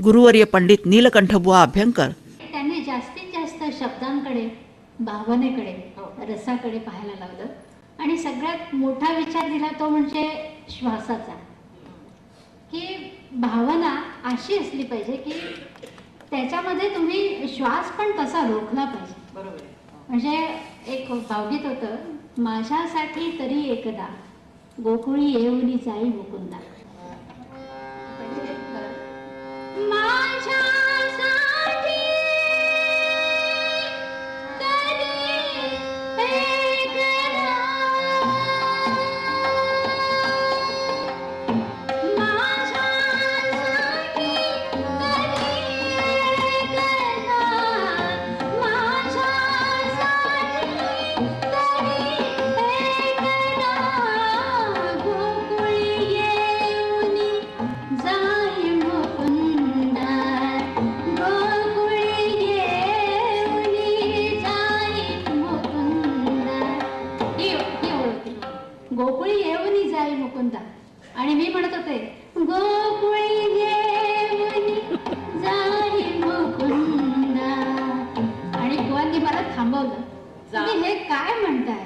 गुरुवर्य पंडित नीलकंठबुवा अभ्यंकर त्यांनी जास्तीत जास्त शब्दांकडे, भावनेकडे, रसाकडे पाहायला लावलं आणि सगळ्यात मोठा विचार दिला तो म्हणजे श्वासाचा, की भावना अशी असली पाहिजे की त्याच्यामध्ये तुम्ही श्वास पण तसा रोखला पाहिजे. बरोबर. म्हणजे एक भावगीत होतं, माझ्यासाठी तरी एकदा गोकुळी येऊनी जाई मुकुंदा. माझ्यासाठी तरी एकदा, माझ्यासाठी तरी एकदा, माझ्यासाठी तरी एकदा गोकुळी येऊनी जाई मुकुंदा, गोकुळी येऊनी जाई मुकुंदा. ही ओळखली, गोकुळी येऊनी जाई मुकुंदा. आणि मी म्हणत होते, गोकुळी येऊनी जाई मुकुंदा. आणि बुवांनी मला थांबवलं, तुम्ही हे काय म्हणताय,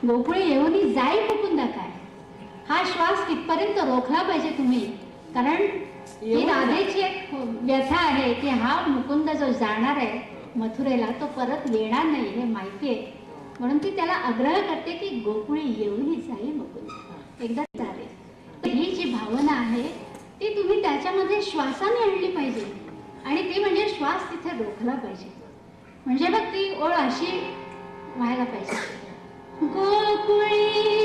गोकुळी येऊनी जाई मुकुंदा काय? हा श्वास कितपर्यंत रोखला पाहिजे तुम्ही, कारण ही राधेची एक व्यथा आहे की हा मुकुंद जो जाणार आहे मथुरेला तो परत येणार नाही हे माहिती आहे, म्हणून ती त्याला आग्रह करते की गोकुळी येऊनी जाई मुकुंद, एकदा झाले. तर ही जी भावना आहे ती तुम्ही त्याच्यामध्ये श्वासाने आणली पाहिजे आणि ती म्हणजे श्वास तिथे रोखला पाहिजे. म्हणजे मग ती ओळ अशी व्हायला पाहिजे, गोकुळी